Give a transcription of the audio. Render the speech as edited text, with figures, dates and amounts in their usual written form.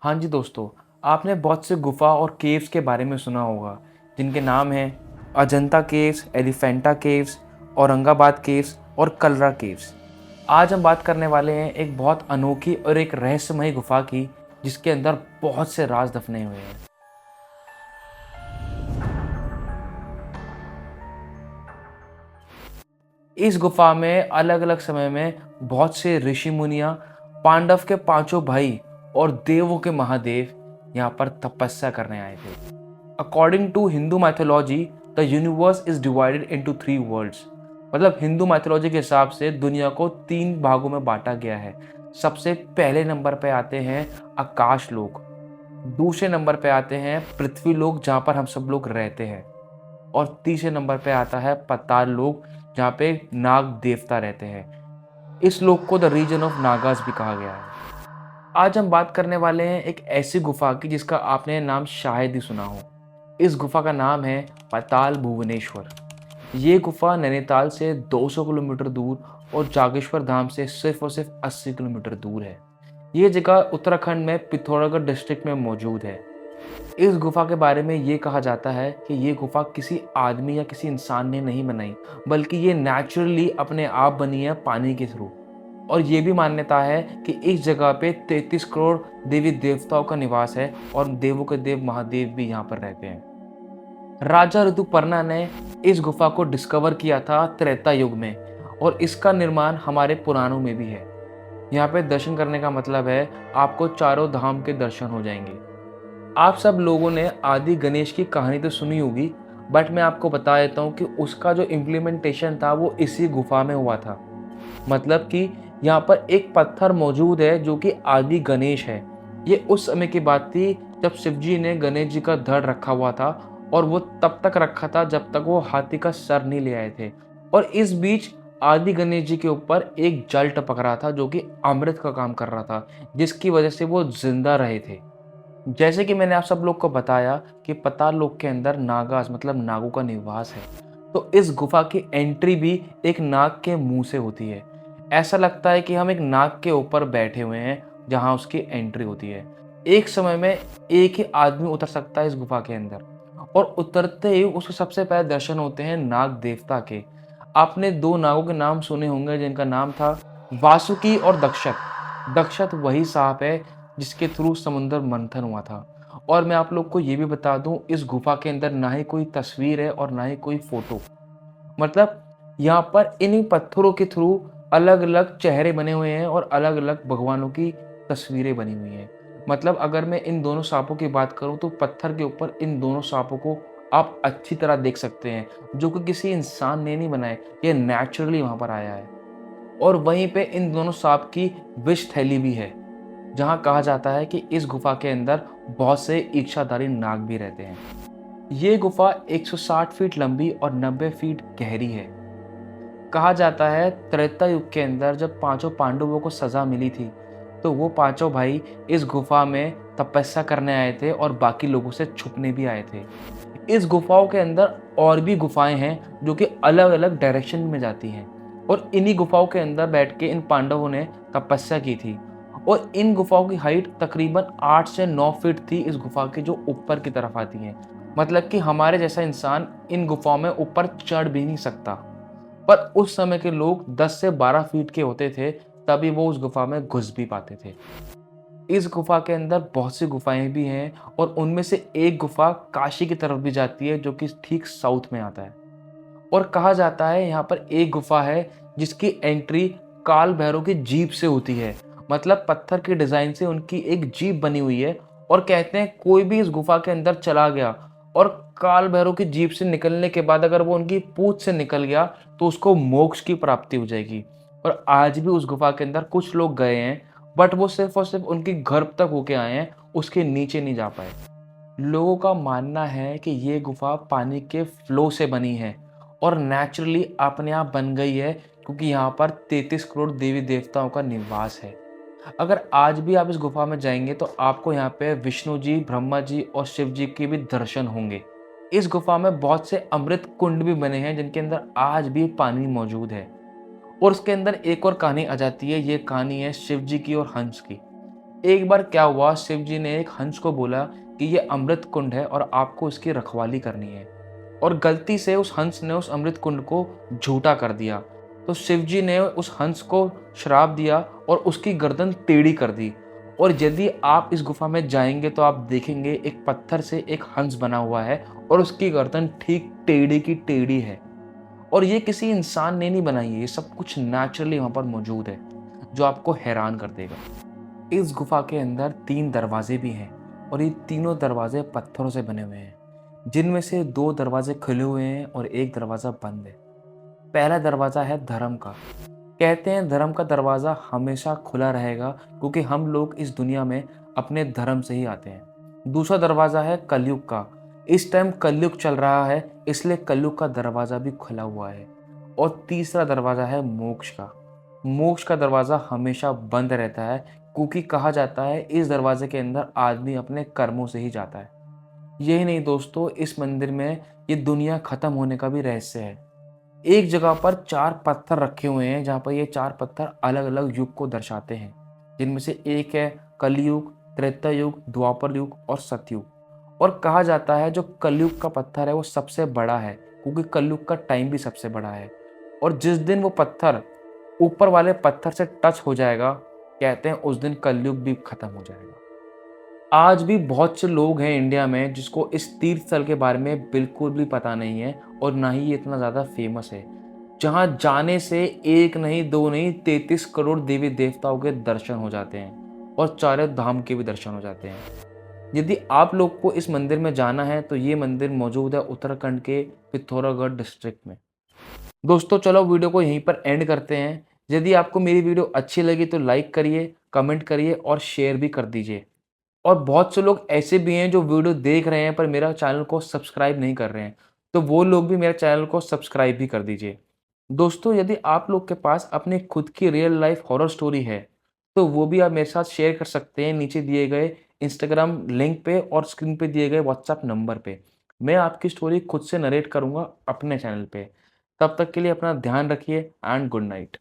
हाँ जी दोस्तों, आपने बहुत से गुफ़ा और केव्स के बारे में सुना होगा, जिनके नाम हैं Ajanta caves, Elephanta caves, Aurangabad caves और कलरा केव्स। आज हम बात करने वाले हैं एक बहुत अनोखी और एक रहस्यमयी गुफ़ा की, जिसके अंदर बहुत से राज दफने हुए हैं। इस गुफ़ा में अलग-अलग समय में बहुत से ऋषि मुनियाँ, पांडव के पांचों भाई और देवों के महादेव यहाँ पर तपस्या करने आए थे। According to Hindu mythology, the universe is divided into three worlds. मतलब हिंदू मैथोलॉजी के हिसाब से दुनिया को तीन भागों में बांटा गया है। सबसे पहले नंबर पे आते हैं आकाश लोक, दूसरे नंबर पे आते हैं पृथ्वी लोक जहाँ पर हम सब लोग रहते हैं, और तीसरे नंबर पे आता है पाताल लोक जहाँ पे नाग देवता रहते हैं। इस लोक को द रीजन ऑफ नागास भी कहा गया है। आज हम बात करने वाले हैं एक ऐसी गुफा की जिसका आपने नाम शायद ही सुना हो। इस गुफा का नाम है पाताल भुवनेश्वर। ये गुफा नैनीताल से 200 किलोमीटर दूर और जागेश्वर धाम से सिर्फ और सिर्फ 80 किलोमीटर दूर है। ये जगह उत्तराखंड में पिथौरागढ़ डिस्ट्रिक्ट में मौजूद है। इस गुफा के बारे में ये कहा जाता है कि ये गुफा किसी आदमी या किसी इंसान ने नहीं बनाई, बल्कि ये नेचुरली अपने आप बनी है पानी के थ्रू। और ये भी मान्यता है कि इस जगह पे 33 करोड़ देवी देवताओं का निवास है और देवों के देव महादेव भी यहाँ पर रहते हैं। राजा ऋतुपर्णा ने इस गुफा को डिस्कवर किया था त्रेता युग में, और इसका निर्माण हमारे पुराणों में भी है। यहाँ पे दर्शन करने का मतलब है आपको चारों धाम के दर्शन हो जाएंगे। आप सब लोगों ने आदि गणेश की कहानी तो सुनी होगी, बट मैं आपको बता देता हूँ कि उसका जो इम्प्लीमेंटेशन था वो इसी गुफा में हुआ था। मतलब कि यहाँ पर एक पत्थर मौजूद है जो कि आदि गणेश है। ये उस समय की बात थी जब शिव जी ने गणेश जी का धड़ रखा हुआ था, और वो तब तक रखा था जब तक वो हाथी का सर नहीं ले आए थे। और इस बीच आदि गणेश जी के ऊपर एक जल टपक रहा था जो कि अमृत का काम कर रहा था, जिसकी वजह से वो जिंदा रहे थे। जैसे कि मैंने आप सब लोग को बताया कि पाताल लोक के अंदर नागास मतलब नागों का निवास है, तो इस गुफा की एंट्री भी एक नाग के मुंह से होती है। ऐसा लगता है कि हम एक नाग के ऊपर बैठे हुए हैं जहां उसकी एंट्री होती है। एक समय में एक ही आदमी उतर सकता है इस गुफा के अंदर, और उतरते ही उसके सबसे पहले दर्शन होते हैं नाग देवता के। आपने दो नागों के नाम सुने होंगे जिनका नाम था वासुकी और दक्षत। दक्षत वही सांप है जिसके थ्रू समुद्र मंथन हुआ था। और मैं आप लोग को ये भी बता दूं, इस गुफा के अंदर ना ही कोई तस्वीर है और ना ही कोई फोटो। मतलब यहाँ पर इन्हीं पत्थरों के थ्रू अलग अलग चेहरे बने हुए हैं और अलग अलग भगवानों की तस्वीरें बनी हुई हैं। मतलब अगर मैं इन दोनों सांपों की बात करूं तो पत्थर के ऊपर इन दोनों सांपों को आप अच्छी तरह देख सकते हैं, जो कि किसी इंसान ने नहीं बनाए, ये नेचुरली वहां पर आया है। और वहीं पे इन दोनों सांप की विष थैली भी है, जहां कहा जाता है कि इस गुफा के अंदर बहुत से इच्छाधारी नाग भी रहते हैं। ये गुफा 160 फीट लंबी और 90 फीट गहरी है। कहा जाता है त्रेता युग के अंदर जब पांचों पांडवों को सजा मिली थी, तो वो पांचों भाई इस गुफा में तपस्या करने आए थे और बाकी लोगों से छुपने भी आए थे। इस गुफाओं के अंदर और भी गुफाएं हैं जो कि अलग अलग डायरेक्शन में जाती हैं, और इन्हीं गुफाओं के अंदर बैठ के इन पांडवों ने तपस्या की थी। और इन गुफाओं की हाइट तकरीबन 8 से 9 फीट थी इस गुफा की जो ऊपर की तरफ आती हैं। मतलब कि हमारे जैसा इंसान इन गुफाओं में ऊपर चढ़ भी नहीं सकता। पर उस समय के लोग 10 से 12 फीट के होते थे, तभी वो उस गुफा में घुस भी पाते थे। इस गुफा के अंदर बहुत सी गुफाएं भी हैं, और उनमें से एक गुफा काशी की तरफ भी जाती है जो कि ठीक साउथ में आता है। और कहा जाता है यहाँ पर एक गुफा है जिसकी एंट्री काल भैरव की जीभ से होती है। मतलब पत्थर के डिजाइन से उनकी एक जीभ बनी हुई है, और कहते हैं कोई भी इस गुफा के अंदर चला गया और काल भैरव की जीभ से निकलने के बाद अगर वो उनकी पूंछ से निकल गया तो उसको मोक्ष की प्राप्ति हो जाएगी। और आज भी उस गुफा के अंदर कुछ लोग गए हैं, बट वो सिर्फ और सिर्फ उनकी गर्भ तक होके आए हैं, उसके नीचे नहीं जा पाए। लोगों का मानना है कि ये गुफा पानी के फ्लो से बनी है और नेचुरली अपने आप बन गई है, क्योंकि यहाँ पर 33 करोड़ देवी देवताओं का निवास है। अगर आज भी आप इस गुफा में जाएंगे तो आपको यहाँ पे विष्णु जी, ब्रह्मा जी और शिव जी के भी दर्शन होंगे। इस गुफा में बहुत से अमृत कुंड भी बने हैं जिनके अंदर आज भी पानी मौजूद है। और उसके अंदर एक और कहानी आ जाती है, ये कहानी है शिव जी की और हंस की। एक बार क्या हुआ, शिव जी ने एक हंस को बोला कि ये अमृत कुंड है और आपको इसकी रखवाली करनी है। और गलती से उस हंस ने उस अमृत कुंड को झूठा कर दिया। तो शिव जी ने उस हंस को श्राप दिया और उसकी गर्दन टेढ़ी कर दी। और यदि आप इस गुफा में जाएंगे तो आप देखेंगे एक पत्थर से एक हंस बना हुआ है और उसकी गर्दन ठीक टेढ़ी की टेढ़ी है। और ये किसी इंसान ने नहीं बनाई है, ये सब कुछ नेचुरली वहाँ पर मौजूद है, जो आपको हैरान कर देगा। इस गुफा के अंदर 3 दरवाजे भी हैं और ये तीनों दरवाजे पत्थरों से बने हुए हैं, जिनमें से 2 दरवाजे खुले हुए हैं और एक दरवाज़ा बंद है। पहला दरवाज़ा है धर्म का। कहते हैं धर्म का दरवाज़ा हमेशा खुला रहेगा, क्योंकि हम लोग इस दुनिया में अपने धर्म से ही आते हैं। दूसरा दरवाज़ा है कलयुग का। इस टाइम कलयुग चल रहा है, इसलिए कलयुग का दरवाज़ा भी खुला हुआ है। और तीसरा दरवाज़ा है मोक्ष का। मोक्ष का दरवाज़ा हमेशा बंद रहता है, क्योंकि कहा जाता है इस दरवाजे के अंदर आदमी अपने कर्मों से ही जाता है। यही नहीं दोस्तों, इस मंदिर में ये दुनिया खत्म होने का भी रहस्य है। एक जगह पर 4 पत्थर रखे हुए हैं, जहाँ पर ये 4 पत्थर अलग-अलग युग को दर्शाते हैं। जिनमें से एक है कलयुग, त्रेता युग, द्वापर युग और सतयुग। और कहा जाता है जो कलयुग का पत्थर है वो सबसे बड़ा है, क्योंकि कलयुग का टाइम भी सबसे बड़ा है। और जिस दिन वो पत्थर ऊपर वाले पत्थर से टच हो जाएगा, कहते हैं उस दिन कलयुग भी खत्म हो जाएगा। आज भी बहुत से लोग हैं इंडिया में जिसको इस तीर्थ स्थल के बारे में बिल्कुल भी पता नहीं है और ना ही ये इतना ज़्यादा फेमस है, जहाँ जाने से एक नहीं, दो नहीं, 33 करोड़ देवी देवताओं के दर्शन हो जाते हैं और चारों धाम के भी दर्शन हो जाते हैं। यदि आप लोग को इस मंदिर में जाना है तो ये मंदिर मौजूद है उत्तराखंड के पिथौरागढ़ डिस्ट्रिक्ट में। दोस्तों चलो वीडियो को यहीं पर एंड करते हैं। यदि आपको मेरी वीडियो अच्छी लगी तो लाइक करिए, कमेंट करिए और शेयर भी कर दीजिए। और बहुत से लोग ऐसे भी हैं जो वीडियो देख रहे हैं पर मेरा चैनल को सब्सक्राइब नहीं कर रहे हैं, तो वो लोग भी मेरे चैनल को सब्सक्राइब भी कर दीजिए। दोस्तों यदि आप लोग के पास अपनी खुद की रियल लाइफ हॉरर स्टोरी है, तो वो भी आप मेरे साथ शेयर कर सकते हैं नीचे दिए गए इंस्टाग्राम लिंक पे और स्क्रीन पे दिए गए व्हाट्सएप नंबर पे। मैं आपकी स्टोरी खुद से नरेट करूँगा अपने चैनल पे। तब तक के लिए अपना ध्यान रखिए एंड गुड नाइट।